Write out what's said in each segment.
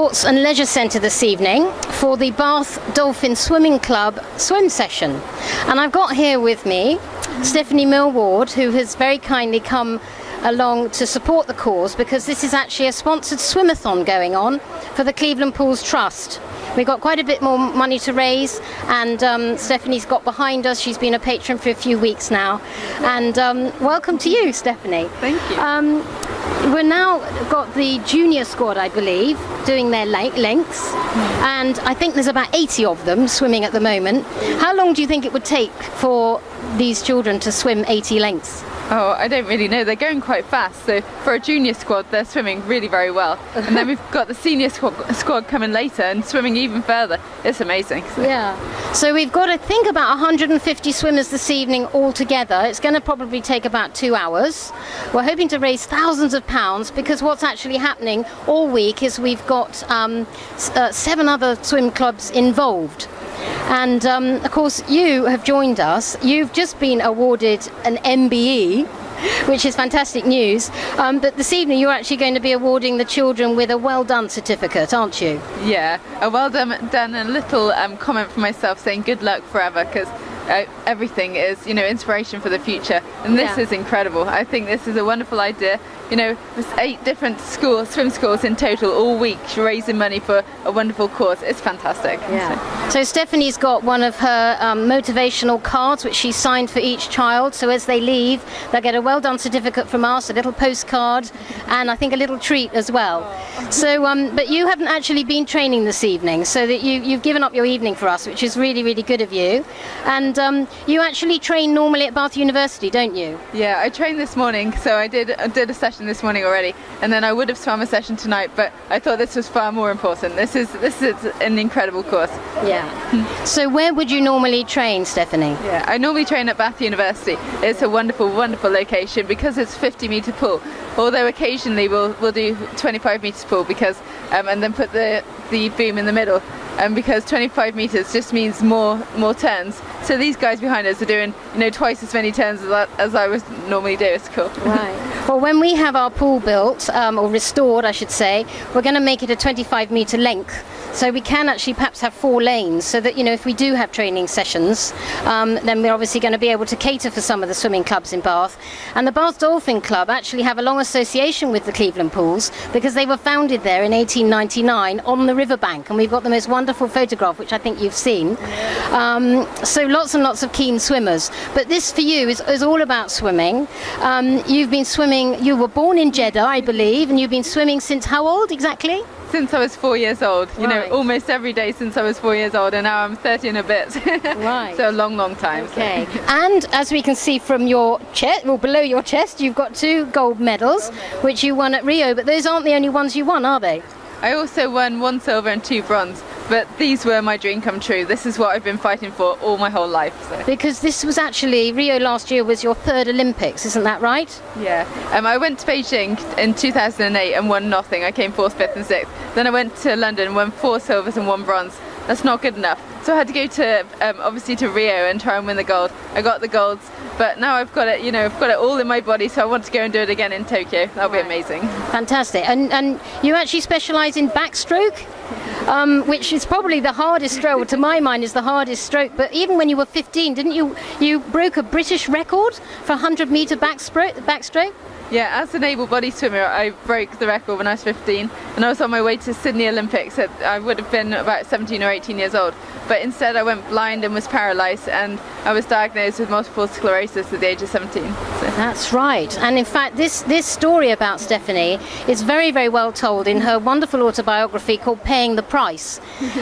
Sports and Leisure Centre this evening for the Bath Dolphin Swimming Club swim session. And I've got here with me Stephanie Millward, who has very kindly come along to support the cause, because this is actually a sponsored swimathon going on for the Cleveland Pools Trust. We've got quite a bit more money to raise, and Stephanie's got behind us. She's been a patron for a few weeks now. And welcome to you, Stephanie. Thank you. We're now got the junior squad, I believe, doing their lengths, and I think there's about 80 of them swimming at the moment. How long do you think it would take for these children to swim 80 lengths? Oh, I don't really know. They're going quite fast. So for a junior squad, they're swimming really very well. And then we've got the senior squad coming later and swimming even further. It's amazing. Yeah. So we've got, I think, about 150 swimmers this evening altogether. It's going to probably take about 2 hours. We're hoping to raise thousands of pounds, because what's actually happening all week is we've got 7 other swim clubs involved. And of course you have joined us. You've just been awarded an MBE, which is fantastic news, but this evening you're actually going to be awarding the children with a well done certificate, aren't you? Yeah, a well done, and a little comment for myself saying good luck forever, because everything is, inspiration for the future, and this is incredible. I think this is a wonderful idea. There's 8 different swim schools in total all week raising money for a wonderful cause. It's fantastic. Yeah. So Stephanie's got one of her motivational cards which she signed for each child, so as they leave they'll get a well done certificate from us, a little postcard, and I think a little treat as well. So but you haven't actually been training this evening, so that you've given up your evening for us, which is really, really good of you. And you actually train normally at Bath University, don't you? Yeah, I trained this morning, so I did a session this morning already, and then I would have swum a session tonight, but I thought this was far more important. This is an incredible course. Yeah. So where would you normally train, Stephanie? Yeah, I normally train at Bath University. It's a wonderful, wonderful location because it's a 50-metre pool. Although occasionally we'll do 25 metres pool because and then put the boom in the middle. Because 25 metres just means more turns. So these guys behind us are doing, twice as many turns as I would normally do. It's cool. Right. Well, when we have our pool built, or restored, I should say, we're going to make it a 25-metre length. So we can actually perhaps have 4 lanes, so that, if we do have training sessions, then we're obviously going to be able to cater for some of the swimming clubs in Bath. And the Bath Dolphin Club actually have a long association with the Cleveland Pools, because they were founded there in 1899 on the riverbank, and we've got the most wonderful photograph, which I think you've seen. So lots and lots of keen swimmers. But this for you is all about swimming. You've been swimming, you were born in Jeddah, I believe, and you've been swimming since how old exactly? Since I was 4 years old, Right. almost every day since I was 4 years old, and now I'm 30 and a bit. Right. So a long, long time. Okay. So. And as we can see from your chest, well, below your chest, you've got 2 gold medals, which you won at Rio, but those aren't the only ones you won, are they? I also won 1 silver and 2 bronze, but these were my dream come true. This is what I've been fighting for all my whole life. So. Because this was actually, Rio last year was your 3rd Olympics, isn't that right? Yeah. I went to Beijing in 2008 and won nothing. I came 4th, 5th and 6th. Then I went to London, won 4 silvers and 1 bronze. That's not good enough. So I had to go to, obviously to Rio and try and win the gold. I got the golds, but now I've got it, I've got it all in my body, so I want to go and do it again in Tokyo. That'll be amazing. Fantastic. And you actually specialise in backstroke? Which is probably the hardest stroke, to my mind is the hardest stroke, but even when you were 15, didn't you broke a British record for 100-metre backstroke? Yeah, as an able-bodied swimmer, I broke the record when I was 15, and I was on my way to Sydney Olympics. I would have been about 17 or 18 years old, but instead I went blind and was paralysed, and I was diagnosed with multiple sclerosis at the age of 17. So. That's right. And in fact, this story about Stephanie is very, very well told in her wonderful autobiography called Paying the Price.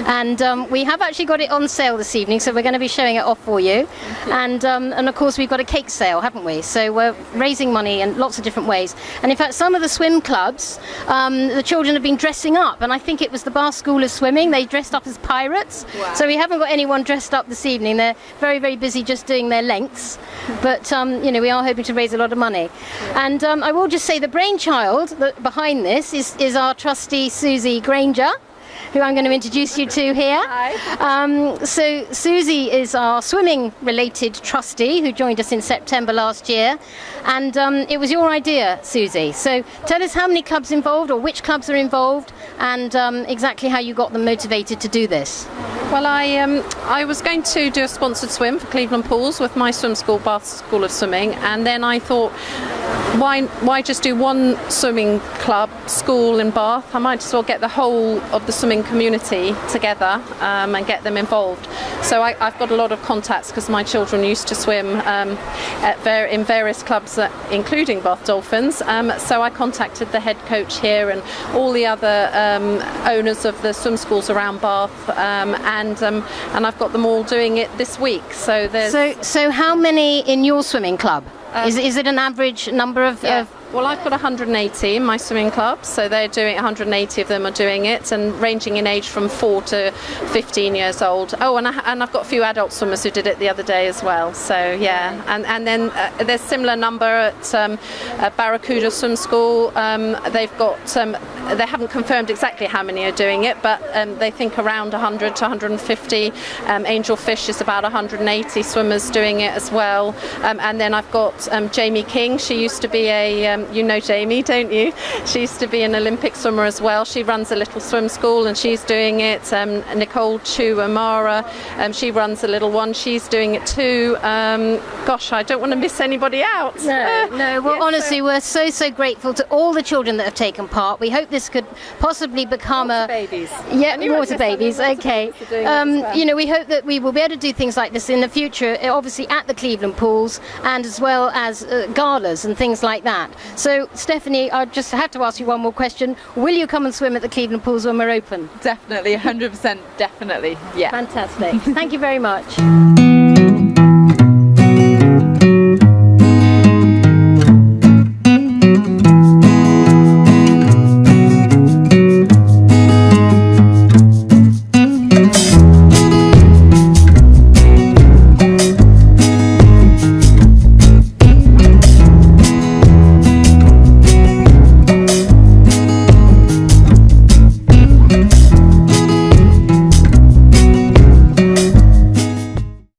And we have actually got it on sale this evening, so we're going to be showing it off for you. And of course, we've got a cake sale, haven't we? So we're raising money in lots of different ways. And in fact, some of the swim clubs, the children have been dressing up, and I think it was the Bath School of Swimming. They dressed up as pirates. Wow. So we haven't got anyone dressed up this evening. They're very, very busy just doing their lengths. But we are hoping to raise a lot of money. Yeah. And I will just say the brainchild behind this is our trustee Suzy Granger, who I'm going to introduce you to here. Hi. So Suzy is our swimming-related trustee who joined us in September last year, and it was your idea, Suzy. So tell us how many clubs involved, or which clubs are involved, and exactly how you got them motivated to do this. Well, I was going to do a sponsored swim for Cleveland Pools with my swim school, Bath School of Swimming, and then I thought, why just do one swimming club, school in Bath? I might as well get the whole of the swimming community together and get them involved. So I've got a lot of contacts because my children used to swim in various clubs, including Bath Dolphins. So I contacted the head coach here and all the other owners of the swim schools around Bath, and I've got them all doing it this week. So there's So how many in your swimming club? Is it an average number of? Well, I've got 180 in my swimming club, so they're doing 180 of them are doing it, and ranging in age from 4 to 15 years old. Oh, and I've got a few adult swimmers who did it the other day as well. So yeah, and then there's similar number at Barracuda Swim School. They've got they haven't confirmed exactly how many are doing it, but they think around 100 to 150. Angel Fish is about 180 swimmers doing it as well. And then I've got Jamie King. She used to be you know Jamie, don't you? She used to be an Olympic swimmer as well. She runs a little swim school and she's doing it. Nicole Chu Amara, she runs a little one. She's doing it too. Gosh, I don't want to miss anybody out. No. Well, honestly, we're so grateful to all the children that have taken part. We hope this could possibly become water babies. Yeah, water babies. Okay. You know, we hope that we will be able to do things like this in the future, obviously at the Cleveland Pools, and as well as galas and things like that. So, Stephanie, I just have to ask you one more question. Will you come and swim at the Cleveland Pools when we're open? Definitely, 100%, definitely, yeah. Fantastic. Thank you very much.